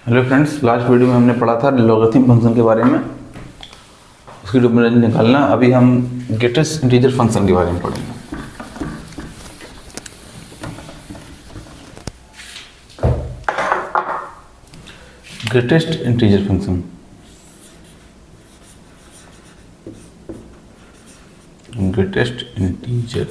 Hello friends, last video में हमने पढ़ा था लॉगरिथम फंक्शन के बारे में, उसकी डिफरेंस निकालना। अभी हम ग्रेटेस्ट इंटीजर फंक्शन के बारे में पढ़ेंगे। Greatest integer function, greatest integer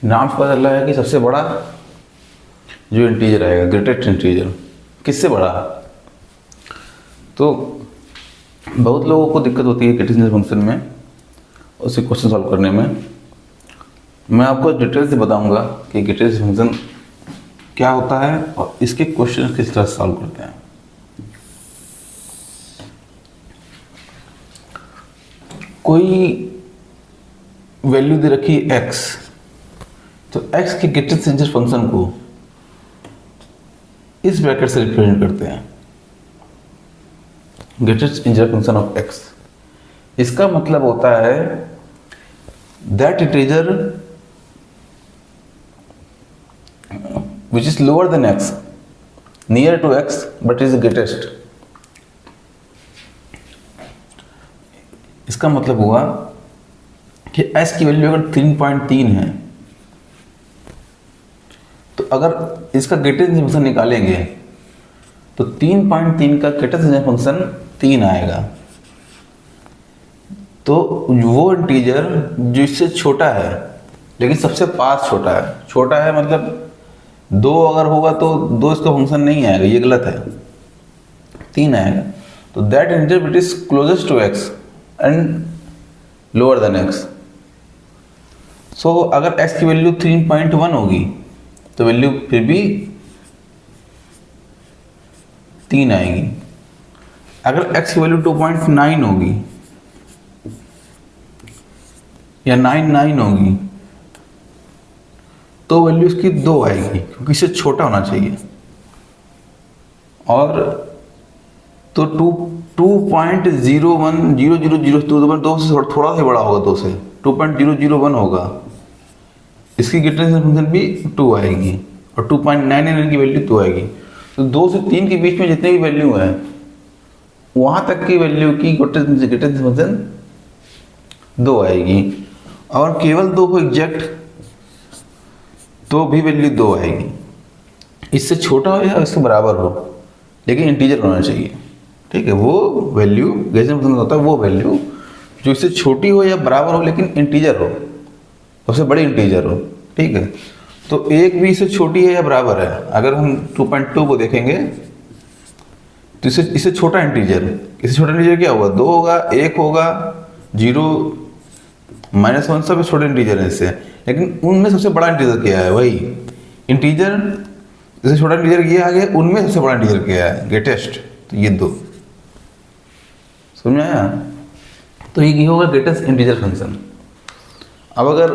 नाम से पता चल रहा है कि सबसे बड़ा जो इंटीजर आएगा, ग्रेटेस्ट इंटीजर किससे बड़ा। तो बहुत लोगों को दिक्कत होती है ग्रेटेस्ट इंटीजर फंक्शन में, उसे क्वेश्चन सॉल्व करने में। मैं आपको डिटेल से बताऊंगा कि ग्रेटेस्ट फंक्शन क्या होता है और इसके क्वेश्चन किस तरह से सॉल्व करते हैं। कोई वैल्यू दे रखी है x, तो x के ग्रेटेस्ट इंटीजर फंक्शन को इस ब्रैकेट से रिप्रेजेंट करते हैं, greatest integer function of x। इसका मतलब होता है that integer which is lower than x, near to x but is greatest। इसका मतलब हुआ कि s की वैल्यू अगर 3.3 है तो अगर इसका ग्रेटेस्ट फंक्शन निकालेंगे तो 3.3 का ग्रेटेस्ट फंक्शन 3 आएगा। तो वो इंटीजर जो इससे छोटा है लेकिन सबसे पास छोटा है मतलब 2 अगर होगा तो 2 इसका फंक्शन नहीं आएगा, ये गलत है, 3 आएगा। तो that integer which is closest to x and lower than x। So अगर x की वैल्यू 3.1 होगी तो वैल्यू फिर भी 3 आएगी। अगर x की वैल्यू 2.9 होगी या 99 होगी तो वैल्यू इसकी 2 आएगी, क्योंकि इससे छोटा होना चाहिए। और तो 2.01000 2 से थोड़ा सा बड़ा होगा, 2 से 2.001 होगा, इसकी ग्रेटेस्ट फंक्शन भी 2 आएगी और 2.99 की वैल्यू 2 आएगी। तो 2 से 3 के बीच में जितने भी वैल्यू है वहाँ तक की वैल्यू की ग्रेटेस्ट फंक्शन 2 आएगी। और केवल 2 को एग्जैक्ट तो भी वैल्यू 2 आएगी। इससे छोटा हो या इसके बराबर हो, लेकिन इंटीजर होना चाहिए। ठीक है, वो वैल्यू ग्रेटेस्ट फंक्शन होता है वो वैल्यू जो इससे छोटी हो या बराबर हो लेकिन इंटीजर हो, सबसे बड़ी इंटीजर हो। ठीक है, तो एक भी इससे छोटी है या बराबर है। अगर हम 2.2 को देखेंगे तो इससे छोटा इंटीजर, इससे छोटा इंटीजर क्या होगा, 2 होगा, 1 होगा, 0, -1 सब छोटे इंटीजर है इससे। लेकिन उनमें सबसे बड़ा इंटीजर क्या है, वही इंटीजर जैसे छोटा इंटीजर ये आ गया, उनमें सबसे बड़ा इंटीजर क्या है, ग्रेटेस्ट। तो ये 2 समझ में आया। तो ये होगा ग्रेटेस्ट इंटीजर फंक्शन। अब अगर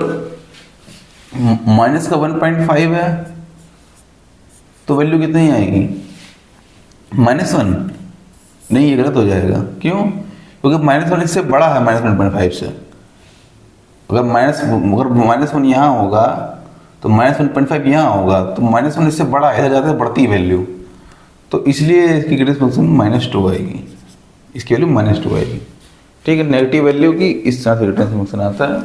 माइनस का 1.5 है तो वैल्यू कितनी आएगी, -1 नहीं, ये गलत हो जाएगा। क्यों? क्योंकि -1 इससे बड़ा है -1.5 से। अगर -1 यहाँ होगा तो -1.5 यहाँ होगा, तो -1 इससे बड़ा है, इधर जाते हैं बढ़ती वैल्यू, तो इसलिए इसकी ग्रेटेस्ट फंक्शन -2 आएगी, इसकी वैल्यू -2 आएगी। ठीक है, नेगेटिव वैल्यू की इस तरह से ग्रेटेस्ट फंक्शन आता है।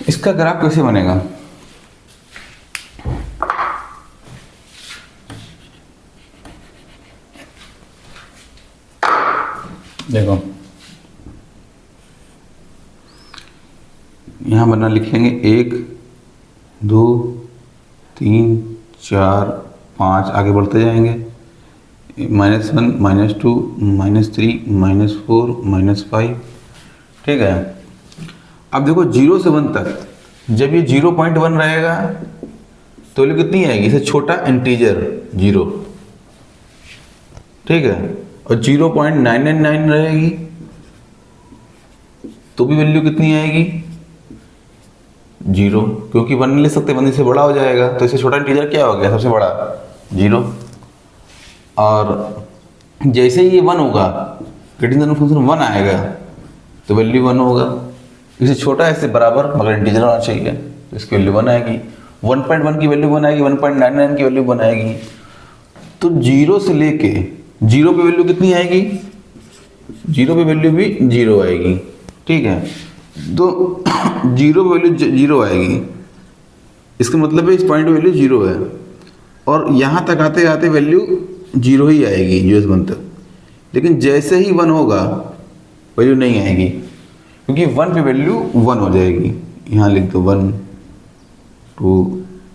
इसका ग्राफ कैसे बनेगा, देखो यहाँ बना लिखेंगे 1 2 3 4 5, आगे बढ़ते जाएंगे, -1 -2 -3 -4 -5। ठीक है, अब देखो 0 से 1 तक, जब ये 0.1 रहेगा तो वैल्यू कितनी आएगी, इससे छोटा इंटीजर 0। ठीक है, और 0.999 रहेगी तो भी वैल्यू कितनी आएगी, 0, क्योंकि 1 ले सकते, 1 से बड़ा हो जाएगा, तो इससे छोटा इंटीजर क्या हो गया, सबसे बड़ा 0। और जैसे ही ये 1 होगा, ग्रेटर फंक्शन 1 आएगा तो वैल्यू 1 होगा। इससे छोटा है, इससे बराबर मगर इंटीजर होना चाहिए, तो इसकी वैल्यू 1 आएगी। 1.1 की वैल्यू 1 आएगी, 1.99 की वैल्यू 1 आएगी। तो 0 से लेके 0 पे वैल्यू कितनी आएगी? 0 पे वैल्यू भी 0 आएगी, ठीक है। तो 0 पे वैल्यू 0 आएगी, इसका मतलब है इस पॉइंट पे वैल्यू 0 है, और यहाँ तक आते आते वैल्यू 0 ही आएगी US1 तक। लेकिन जैसे ही 1 होगा वैल्यू नहीं आएगी, क्योंकि 1 पे वैल्यू 1 हो जाएगी। यहाँ लिख दो 1 2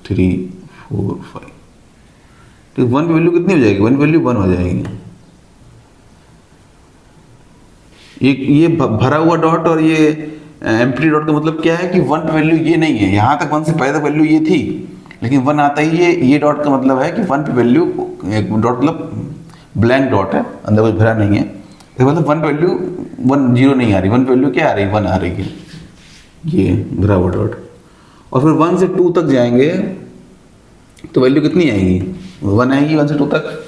3 4 5। तो 1 पे वैल्यू कितनी हो जाएगी? 1 वैल्यू 1 हो जाएगी। ये भरा हुआ डॉट और ये एम्प्टी डॉट का मतलब क्या है कि 1 पे वैल्यू ये नहीं है। यहाँ तक 1 से पहले तक वैल्यू ये थी, लेकिन 1 आता ही ये डॉट का मतलब है कि 1 पे वैल्यू, डॉट मतलब ब्लैंक डॉट है, अंदर कुछ भरा नहीं है। तो मतलब 1 पे वैल्यू 0 नहीं आ रही, 1 पे वैल्यू क्या आ रही? 1 आ रही है, ये भरा हुआ डॉट। और फिर 1 से 2 तक जाएंगे तो वैल्यू कितनी आएगी? 1 आएगी 1 से 2 तक।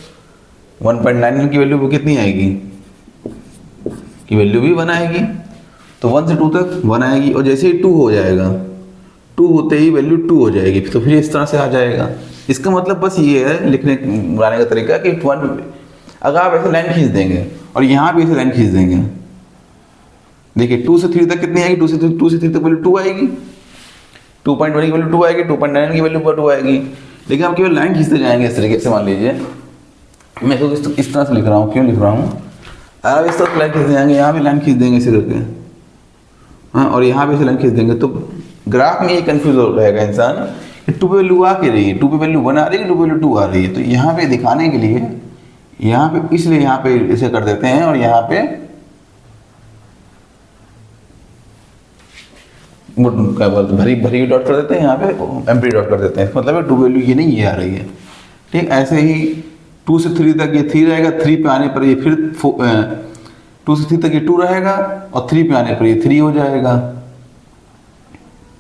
1.99 की वैल्यू वो कितनी आएगी? की वैल्यू भी 1 आएगी। तो 1 से 2 तक 1 आएगी, और जैसे ही 2 हो जाएगा, 2 होते ही वैल्यू 2 हो जाएगी, तो फिर इस तरह से आ जाएगा। इसका मतलब बस ये है लिखने बनाने का तरीका कि 1, अगर आप ऐसे लाइन खींच देंगे और यहाँ भी ऐसे लाइन खींच देंगे, देखिए 2 से 3 तक कितनी आएगी? 2 से 3 तक वैल्यू 2 आएगी, 2.1 की वैल्यू 2 आएगी, 2.9 की वैल्यू 2 आएगी। लेकिन आप केवल लाइन खींचते जाएंगे इस तरीके से। मान लीजिए मैं तो इस तरह से लिख रहा हूँ, क्यों लिख रहा हूँ? आप इस तरह से लाइन खींच जाएंगे, यहाँ भी लाइन खींच देंगे इसे करके, हाँ, और यहाँ भी इसे लाइन खींच देंगे, तो ग्राफ में ये कंफ्यूज हो रहेगा इंसान कि 2 पे वैल्यू आ के रही है, 2 पे वैल्यू 1 आ रही है, 2 पे वैल्यू 2 आ रही है। तो यहाँ पे दिखाने के लिए यहाँ पे, इसलिए यहाँ पे इसे कर देते हैं, और यहाँ पे क्या बोलते हैं, भरी डॉट कर देते हैं, यहाँ पे एम्प्टी डॉट कर देते हैं। मतलब 2 वैल्यू ये नहीं, ये आ रही है, ठीक। ऐसे ही 2 से 3 तक ये 3 रहेगा, 3 पे आने पर ये फिर 2 से 3 तक ये 2 रहेगा, और 3 पे आने पर ये 3 हो जाएगा,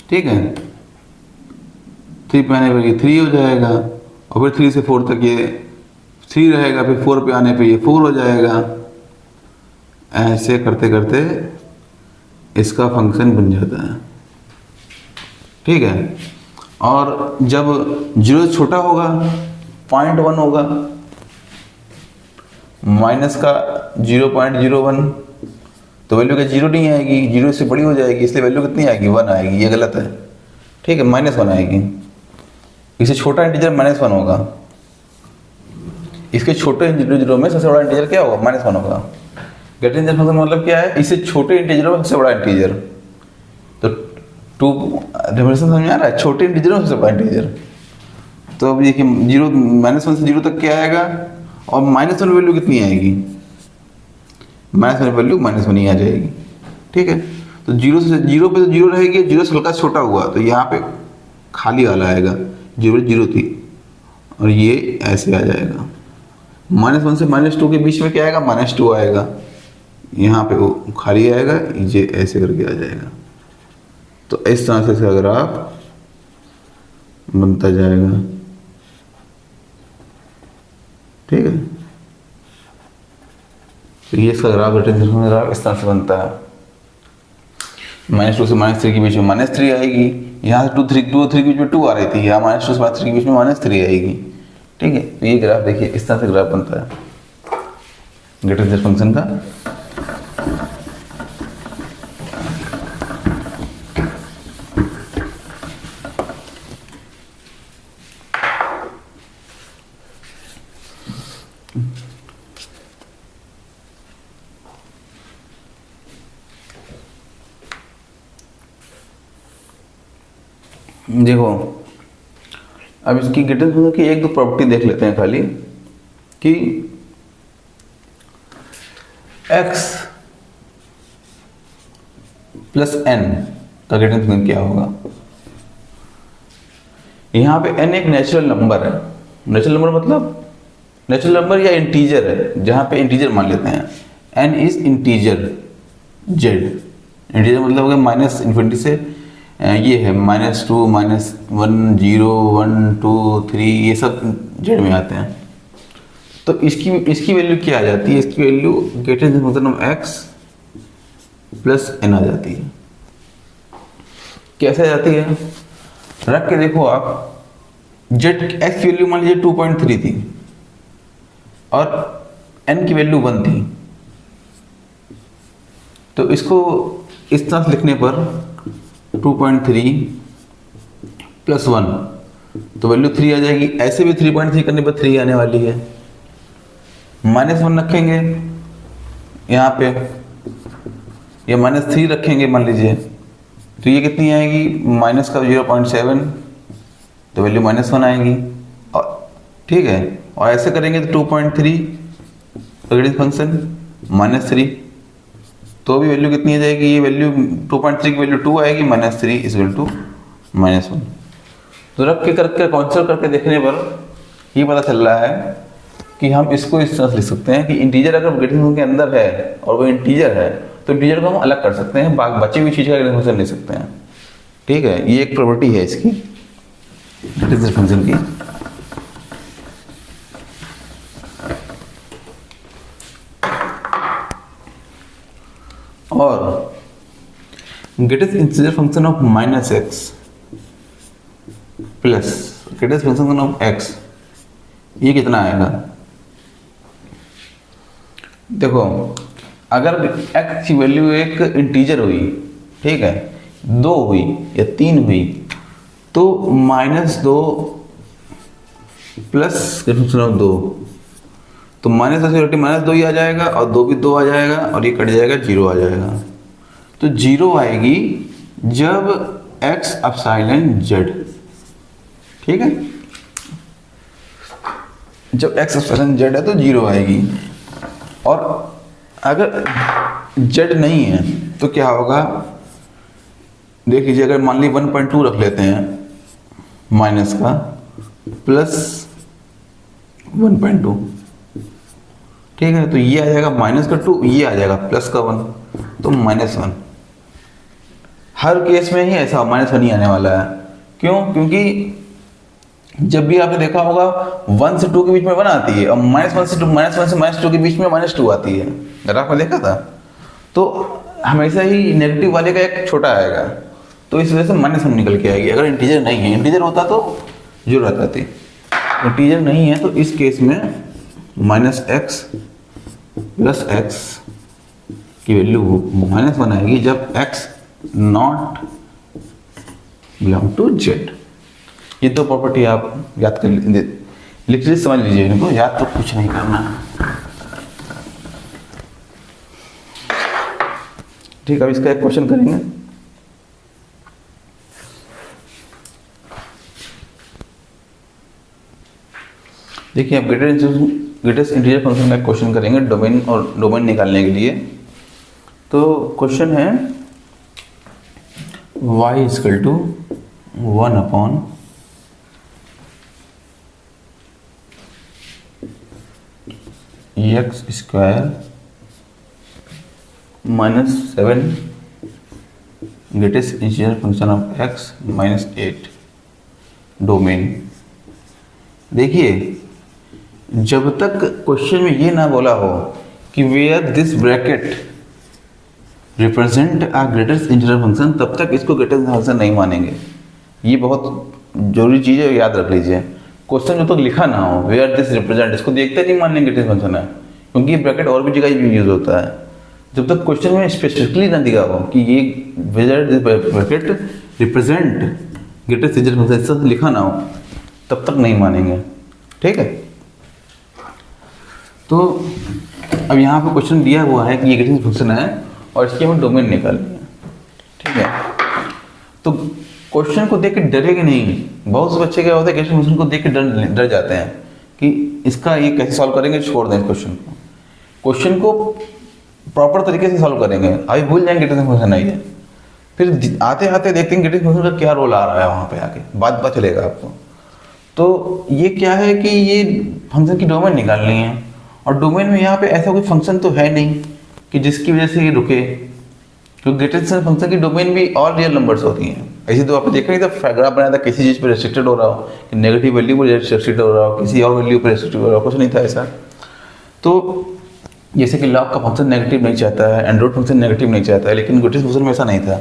ठीक है। 3 पे आने पर ये 3 हो जाएगा, और फिर 3 से 4 तक ये 3 रहेगा, फिर 4 पे आने पर ये 4 हो जाएगा। ऐसे करते करते इसका फंक्शन बन जाता है, ठीक है। और जब 0 छोटा होगा, 0.1 होगा, माइनस का 0.01, तो वैल्यू क्या 0 नहीं आएगी, 0 से बड़ी हो जाएगी, इसलिए वैल्यू कितनी आएगी? 1 आएगी। ये गलत है, ठीक है, -1 आएगी। इससे छोटा इंटीजर -1 होगा। इसके छोटे इंटीजरों में सबसे बड़ा इंटीजर क्या होगा? -1 होगा। ग्रेटर इंटीजर फंक्शन मतलब क्या है? इससे छोटे इंटीजरों में सबसे बड़ा इंटीजर। तो 2 डेफिनेशन समझ में आ रहा है? छोटे इंटीजरों में सबसे बड़ा इंटीजर। तो अब देखिए 0, -1 से 0 तक क्या आएगा, और -1 वैल्यू कितनी आएगी? -1 वैल्यू -1 ही आ जाएगी, ठीक है। तो 0 से 0 पे तो 0 रहेगी, 0 से हल्का छोटा हुआ तो यहाँ पे खाली वाला आएगा, 0 थी, और ये ऐसे आ जाएगा। -1 से -2 के बीच में क्या आएगा? -2 आएगा, यहाँ पे वो खाली आएगा, ये ऐसे करके आ जाएगा। तो इस तरह से इसका ग्राफ बनता जाएगा, ठीक है। तो ये इसका ग्राफ ग्राफ इस तरह से बनता है। -2 से -3 के बीच में -3 आएगी, यहाँ से 2 3 के बीच में 2 आ रही थी, यहाँ -2 से -3 के बीच में -3 आएगी, ठीक है। तो ये ग्राफ देखिए इस तरह से ग्राफ बनता है ग्रेटर फंक्शन का। देखो अब इसकी ग्रेटर फंक्शन की 1-2 प्रॉपर्टी देख लेते हैं खाली, कि x + n का ग्रेटर फंक्शन क्या होगा। यहाँ पे n एक नेचुरल नंबर है। नेचुरल नंबर मतलब नेचुरल नंबर या इंटीजर है, जहाँ पे इंटीजर मान लेते हैं। n is integer z, integer मतलब हो गया -∞ से ये है -2 -1 0 1 2 3 ये सब जेड में आते हैं। तो इसकी वैल्यू क्या आ जाती है? इसकी value greater than function of X plus N आ जाती है। कैसे आ जाती है? रख के देखो आप, जेड एक्स की वैल्यू मान लीजिए 2.3 थी और एन की वैल्यू 1 थी, तो इसको इस तरह से लिखने पर 2.3 प्लस 1 तो वैल्यू 3 आ जाएगी। ऐसे भी 3.3 करने पर 3 आने वाली है। -1 रखेंगे यहाँ पे या -3 रखेंगे मान लीजिए, तो ये कितनी आएगी? माइनस का 0.7 तो वैल्यू -1 आएगी। और ठीक है, और ऐसे करेंगे तो 2.3 ग्रेडियंट फंक्शन -3 तो भी वैल्यू कितनी आ जाएगी? ये वैल्यू 2.3 की वैल्यू 2 आएगी, -3 इक्वल टू -1। तो रख के करके कॉन्सल करके देखने पर ये पता चल रहा है कि हम इसको इस तरह से लिख सकते हैं कि इंटीजर अगर ग्रेडियंट फंक्शन के अंदर है और वो इंटीजर है तो इंटीजर को हम अलग कर सकते हैं, बची हुई चीज़ का ग्रेडियंट फंक्शन ले सकते हैं। ठीक है, ये एक प्रॉपर्टी है इसकी ग्रेडियंट फंक्शन की। और greatest integer function of -x plus greatest function of x, ये कितना आएगा? देखो, अगर x की वैल्यू एक इंटीजर हुई, ठीक है, 2 हुई या 3 हुई, तो -2 प्लस ग्रेटेस्ट फंक्शन ऑफ 2 तो -2 ही आ जाएगा और 2 भी 2 आ जाएगा और ये कट जाएगा, 0 आ जाएगा। तो 0 आएगी जब x एप्सिलॉन z, ठीक है, जब x एप्सिलॉन z है तो 0 आएगी। और अगर z नहीं है तो क्या होगा? देख लीजिए, अगर मान ली 1.2 रख लेते हैं माइनस का प्लस 1.2, ठीक है, तो ये आ जाएगा -2, ये आ जाएगा प्लस का 1, तो -1। हर केस में ही ऐसा -1 ही आने वाला है। क्यों? क्योंकि जब भी आपने देखा होगा 1 से 2 के बीच में 1 आती है और -1 से -2 के बीच में -2 आती है। अगर आपने देखा था तो हमेशा ही नेगेटिव वाले का एक छोटा आएगा, तो इस वजह से -1 निकल के आएगी। अगर इंटीजर नहीं है, इंटीजर होता तो 0 आता थी, इंटीजर नहीं है तो इस केस में -x प्लस x की वैल्यू -1 आएगी जब x not belong to z। ये दो प्रॉपर्टी आप याद कर लिटरली समझ लीजिए इनको, याद तो कुछ नहीं करना। ठीक, अब इसका एक क्वेश्चन करेंगे। देखिए, अब ग्रेटेस्ट इंटीजर फंक्शन का क्वेश्चन करेंगे डोमेन और डोमेन निकालने के लिए। तो क्वेश्चन है y equal to 1 upon X square -7 greatest integer function of x -8 domain. देखिए, जब तक क्वेश्चन में ये ना बोला हो कि where this bracket represent a greatest integer function, तब तक इसको ग्रेटेस्ट फंक्शन नहीं मानेंगे। ये बहुत जरूरी चीज़ है, याद रख लीजिए। क्वेश्चन जब तक लिखा ना हो वेयर दिस रिप्रेजेंट, इसको देखते नहीं मानने ग्रेटेस्ट फंक्शन है, क्योंकि ये ब्रैकेट और भी जगह यूज होता है। जब तक क्वेश्चन में स्पेसिफिकली ना दिया हो कि ये where this bracket represent greatest integer function, इस तरह से लिखा ना हो, तब तक नहीं मानेंगे। ठीक है, तो अब यहाँ पे क्वेश्चन दिया हुआ है कि ये ग्रेटेस्ट फंक्शन है और इसकी हमें डोमेन निकालनी है। ठीक है, तो क्वेश्चन को देख के डरेंगे नहीं। बहुत से बच्चे क्या होता है, ग्रेटेस्ट फंक्शन को देख के डर जाते हैं कि इसका ये कैसे सॉल्व करेंगे, छोड़ दें इस क्वेश्चन को। क्वेश्चन को प्रॉपर तरीके से सॉल्व करेंगे, अभी भूल जाएंगे ग्रेटेस्ट फंक्शन है ये, फिर आते आते देखते हैं ग्रेटेस्ट फंक्शन का क्या रोल आ रहा है, वहाँ पे आके बात पता चलेगा आपको। तो ये क्या है कि ये फंक्शन की डोमेन निकालनी है, और डोमेन में यहाँ पे ऐसा कोई फंक्शन तो है नहीं कि जिसकी वजह से ये रुके, क्योंकि ग्रेटेस्ट फंक्शन की डोमेन भी ऑल रियल नंबर्स होती हैं। ऐसे तो आपने देखा नहीं था, ग्राफ बनाया था किसी चीज़ पर रेस्ट्रिक्टेड हो रहा हो, कि नेगेटिव वैल्यू पर रेस्ट्रिक्टेड हो रहा हो, किसी और वैल्यू पर रेस्ट्रिक्टेड हो रहा हो, कुछ नहीं था ऐसा। तो जैसे कि लॉग का फंक्शन नेगेटिव नहीं चाहता है, एंड्रॉइड फंक्शन नेगेटिव नहीं चाहता है, लेकिन ग्रेटेस्ट फंक्शन में ऐसा नहीं था।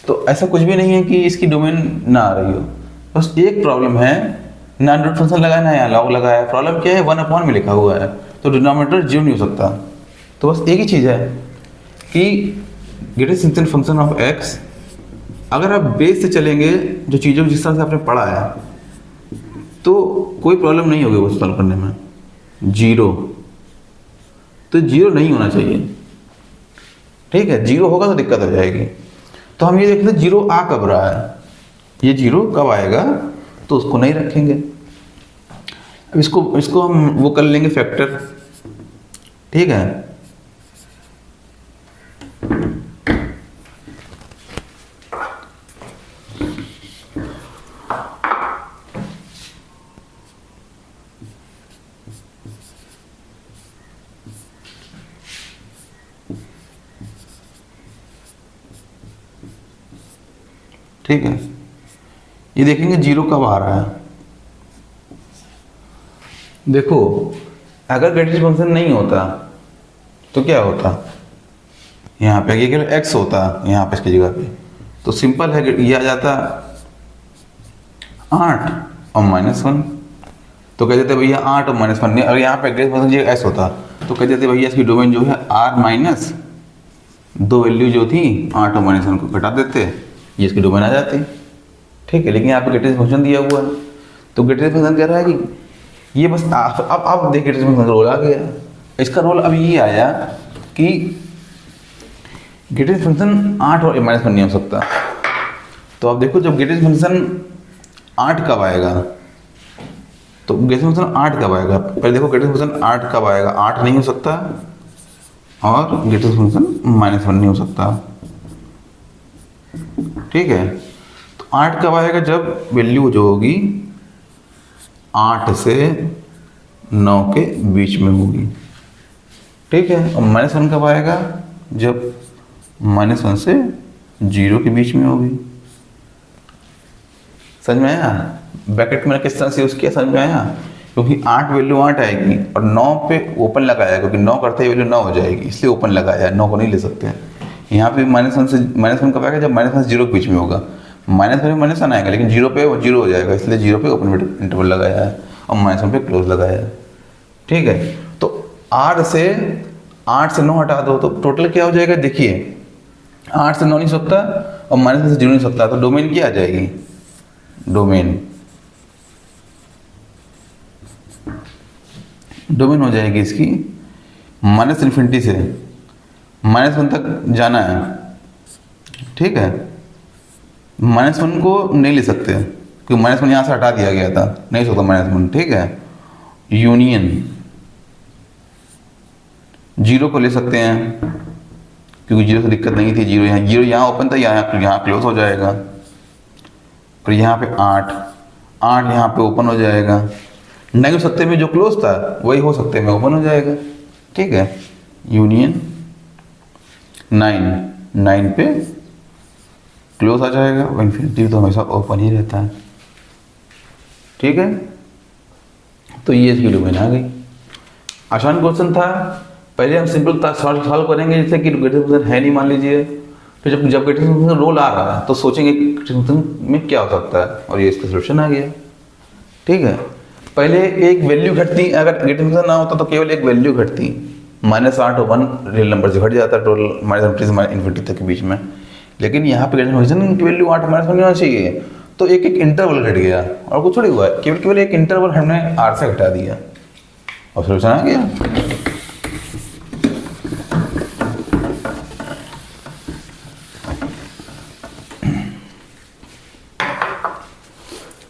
तो ऐसा कुछ भी नहीं है कि इसकी डोमेन ना आ रही हो, बस एक प्रॉब्लम है, ना एंड्रॉइड फंक्शन लगाया ना यहाँ लॉग लगाया। प्रॉब्लम क्या है, 1/, में लिखा हुआ है, तो डिनोमिनेटर 0 नहीं हो सकता। तो बस एक ही चीज़ है कि ग्रेटेस्ट फंक्शन ऑफ एक्स, अगर आप बेस से चलेंगे, जो चीज़ों को जिस तरह से आपने पढ़ा है, तो कोई प्रॉब्लम नहीं होगी वो सॉल्व करने में। 0 तो 0 नहीं होना चाहिए, ठीक है, 0 होगा तो दिक्कत हो जाएगी। तो हम ये देखते हैं 0 आ कब रहा है, ये 0 कब आएगा, तो उसको नहीं रखेंगे। अब इसको हम वो कर लेंगे फैक्टर, ठीक है। ठीक है, ये देखेंगे 0 कब आ रहा है। देखो, अगर ग्रेटेस्ट फंक्शन नहीं होता तो क्या होता, यहाँ पे ये एक्स होता, यहाँ पे इसकी जगह पे, तो सिंपल है, ये आ जाता 8 और -1, तो कह देते भैया 8 और -1 नहीं। अगर यहाँ पे ग्रेटेस्ट फंक्शन ये एस होता तो कह देते भैया इसकी डोमेन जो है r माइनस 2 वैल्यू जो थी 8 और -1 को घटा देते, ये इसकी डोमेन आ जाती, ठीक है। लेकिन यहाँ पे ग्रेटेस्ट फंक्शन दिया हुआ है, तो ग्रेटेस्ट फंक्शन कह रहा है कि ये बस अब देखिए ग्रेटेस्ट फंक्शन रोल आ गया। इसका रोल अब ये आया कि ग्रेटेस्ट फंक्शन 8 और -1 नहीं हो सकता। तो अब देखो, जब ग्रेटेस्ट फंक्शन 8 कब आएगा, तो ग्रेटेस्ट फंक्शन 8 कब आएगा, पहले देखो ग्रेटेस्ट फंक्शन 8 कब आएगा, 8 नहीं हो सकता, और ग्रेटेस्ट फंक्शन -1 नहीं हो सकता, ठीक है। तो 8 कब आएगा, जब वैल्यू जो होगी 8 से 9 के बीच में होगी, ठीक है। और -1 कब आएगा, जब -1 से 0 के बीच में होगी। समझ में आया, ब्रैकेट मैंने किस तरह से यूज़ किया, समझ में आया, क्योंकि 8 वैल्यू 8 आएगी और 9 पे ओपन लगाया, क्योंकि 9 करते ही वैल्यू 9 हो जाएगी, इसलिए ओपन लगाया है, 9 को नहीं ले सकते। यहाँ पे -1 कब आएगा, जब -1 से 0 के बीच में होगा, -1 में -1 आएगा, लेकिन 0 पे 0 हो जाएगा, इसलिए 0 पे ओपन इंटरवल लगाया है और -1 पे क्लोज लगाया है, ठीक है। तो 8 से 9 हटा दो, तो टोटल क्या हो जाएगा, देखिए 8 से 9 नहीं सकता और -1 से 0 नहीं सकता, तो डोमेन क्या आ जाएगी, डोमेन हो जाएगी इसकी -∞ से -1 तक जाना है, ठीक है। -1 को नहीं ले सकते क्योंकि -1 यहाँ से हटा दिया गया था, नहीं सकता -1, ठीक है। यूनियन 0 को ले सकते हैं, क्योंकि 0 से दिक्कत नहीं थी, 0 यहाँ ओपन था, यहाँ क्लोज हो जाएगा। फिर यहाँ पे 8 यहाँ पे ओपन हो जाएगा, नहीं हो सकते में जो क्लोज था वही हो सकते में ओपन हो जाएगा, ठीक है। यूनियन 9 पे क्लोज आ जाएगा, और इन्फिनिटी तो हमेशा ओपन ही रहता है, ठीक है। तो ये इसकी डोमेन आ गई। आसान क्वेश्चन था, पहले हम सिंपल सॉल्व करेंगे, जैसे कि ग्रेटेस्ट फंक्शन है नहीं मान लीजिए, फिर जब ग्रेटेस्ट फंक्शन रोल आ रहा है तो सोचेंगे ग्रेटेस्ट फंक्शन में क्या हो सकता है, और ये इसका सोल्यूशन आ गया, ठीक है। पहले एक वैल्यू घटती, अगर ग्रेटेस्ट फंक्शन ना होता तो केवल एक वैल्यू घटती, -8 और 1 रियल नंबर से घट जाता टोटल -∞ से इन्फिनिटी तक के बीच में। लेकिन यहाँ पे ग्रेटेस्ट फंक्शन की वैल्यू 8 -1 नहीं होना चाहिए, तो एक इंटरवल घट गया, और कुछ थोड़ी हुआ है, केवल एक इंटरवल हमने 8 से घटा दिया और सोल्यूशन आ गया।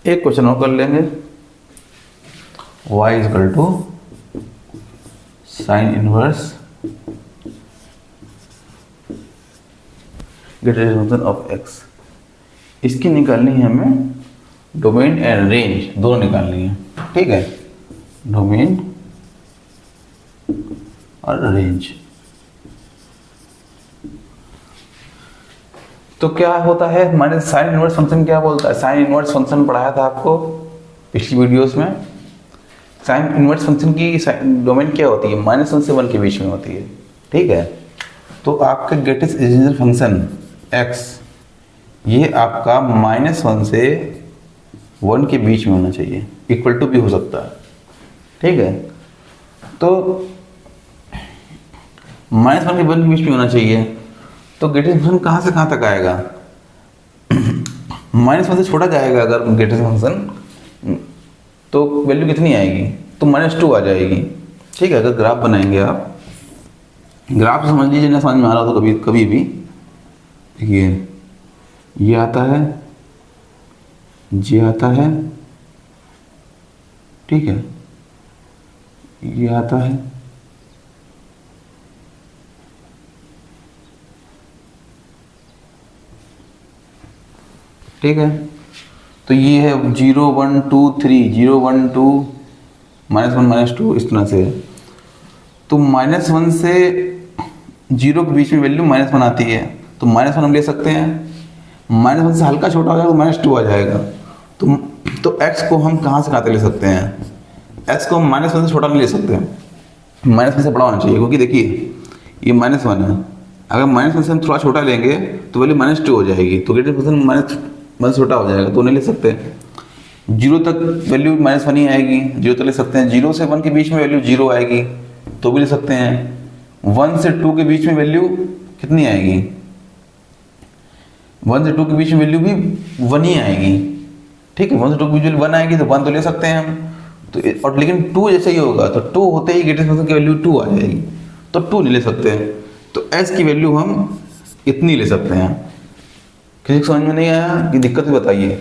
एक क्वेश्चन और कर लेंगे, y = sin inverse greatest function of x। इसकी निकालनी है हमें डोमेन एंड रेंज, दोनों निकालनी है, ठीक है, डोमेन और रेंज। तो क्या होता है हमारे साइन इनवर्स फंक्शन क्या बोलता है? साइन इनवर्स फंक्शन पढ़ाया था आपको पिछली वीडियोस में। साइन इनवर्स फंक्शन की डोमेन क्या होती है? -1 से 1 के बीच में होती है, ठीक है। तो आपका ग्रेटेस्ट इंटीजर फंक्शन x ये आपका -1 से 1 के बीच में होना चाहिए, इक्वल टू भी हो सकता है, ठीक है। तो -1 से 1 के बीच में होना चाहिए। तो ग्रेटेस्ट फंक्शन कहाँ से कहाँ तक आएगा? -1 से छोटा जाएगा अगर ग्रेटेस्ट फंक्शन, तो वैल्यू कितनी आएगी? तो -2 आ जाएगी, ठीक है। अगर ग्राफ बनाएंगे आप, ग्राफ समझ लीजिए ना, समझ में आ रहा हो तो कभी भी ये आता है, ये आता है, ठीक है, ये आता है, ठीक है। तो ये है 0 1 2 3, 0 1 2 -1 -2 इस तरह से। तो -1 से 0 के बीच में वैल्यू -1 आती है, तो -1 हम ले सकते हैं। -1 से हल्का छोटा हो जाएगा तो -2 आ जाएगा। तो x को हम कहाँ से कहाँ तक ले सकते हैं? x को हम -1 से छोटा नहीं ले सकते हैं, -1 से बड़ा होना चाहिए, क्योंकि देखिए ये -1 है। अगर -1 से हम थोड़ा छोटा लेंगे तो वैल्यू -2 हो जाएगी, तो ग्रेटेस्ट फंक्शन -1 छोटा हो जाएगा, तो नहीं ले सकते। 0 तक वैल्यू -1 ही आएगी, 0 तक ले सकते हैं। 0 से 1 के बीच में वैल्यू 0 आएगी तो भी ले सकते हैं। 1 से 2 के बीच में वैल्यू कितनी आएगी? 1 से 2 के बीच में वैल्यू भी 1 ही आएगी, ठीक है। 1 से 2 के बीच में 1 आएगी तो 1 तो ले सकते हैं हम, तो और लेकिन 2 जैसे ही होगा तो 2 होते ही ग्रेटेस्ट फंक्शन की वैल्यू 2 आ जाएगी, तो 2 नहीं ले सकते हैं। तो s की वैल्यू हम इतनी ले सकते हैं। किसी को समझ में नहीं आया कि दिक्कत भी बताइए।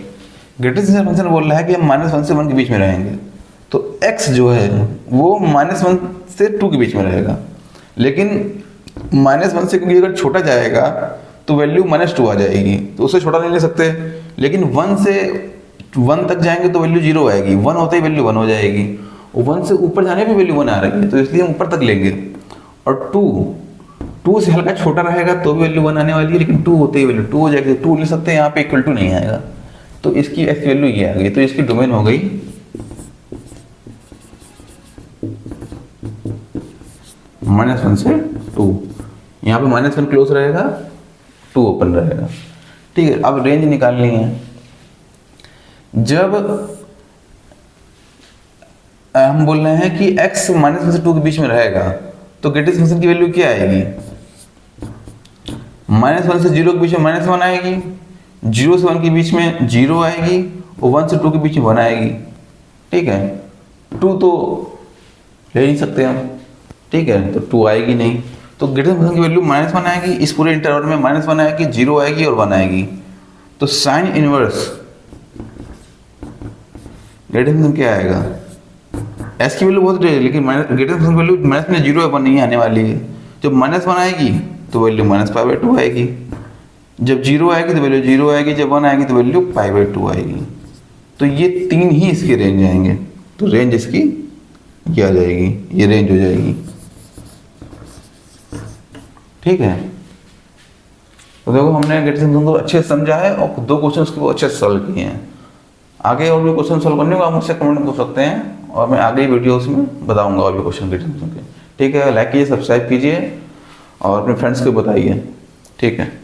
ग्रेटेस्ट फंक्शन बोल रहा है कि हम -1 से 1 के बीच में रहेंगे, तो x जो है वो -1 से 2 के बीच में रहेगा, लेकिन -1 से क्योंकि अगर छोटा जाएगा तो वैल्यू -2 आ जाएगी, तो उससे छोटा नहीं ले सकते। लेकिन 1 से 1 तक जाएंगे तो वैल्यू 0 आएगी, 1 होते ही वैल्यू 1 हो जाएगी, और 1 से ऊपर जाने पे वैल्यू 1 आ रही है, तो इसलिए हम ऊपर तक लेंगे। और 2 से हल्का छोटा रहेगा तो भी वैल्यू 1 आने वाली है, लेकिन 2 होते ही वैल्यू 2 हो जाएगी, 2 ले सकते हैं, यहाँ पे इक्वल टू नहीं आएगा। तो इसकी x वैल्यू ये आ गई, तो इसकी डोमेन हो गई -1 से 2। यहाँ पे -1 क्लोज रहेगा, 2 ओपन रहेगा, ठीक है। अब रेंज निकालनी है। जब हम बोल रहे हैं कि x -1 से 2 के बीच में रहेगा तो ग्रेटेस्ट फंक्शन की वैल्यू क्या आएगी? -1 से 0 के बीच में -1 आएगी, 0 से 1 के बीच में 0 आएगी, और 1 से 2 के बीच में 1 आएगी, ठीक है। 2 तो ले नहीं सकते हम, ठीक है, तो 2 आएगी नहीं। तो ग्रेटेस्ट फंक्शन की वैल्यू -1 आएगी, इस पूरे इंटरवल में -1 आएगी, 0 आएगी और 1 आएगी। तो साइन इनवर्स ग्रेटेस्ट फंक्शन क्या आएगा? s की वैल्यू बहुत है, लेकिन ग्रेटेस्ट फंक्शन वैल्यू -0 0 1 नहीं आने वाली है। जब -1 आएगी तो वैल्यू -π/2 आएगी, जब 0 आएगी तो वैल्यू 0 आएगी, जब 1 आएगी तो वैल्यू π/2 आएगी। तो ये 3 ही इसके रेंज आएंगे, तो रेंज इसकी क्या आ जाएगी? ये रेंज हो जाएगी, ठीक है। तो देखो हमने ग्रेटेस्ट फंक्शन को अच्छे से समझा है और 2 क्वेश्चन उसके बहुत अच्छे से सॉल्व किए हैं। आगे और भी क्वेश्चन सॉल्व करने को आप मुझसे कमेंट पूछ सकते हैं, और मैं आगे वीडियोस में बताऊंगा और भी क्वेश्चन ग्रेटेस्ट फंक्शन के, ठीक है। लाइक कीजिए, सब्सक्राइब कीजिए और अपने फ्रेंड्स को बताइए, ठीक है।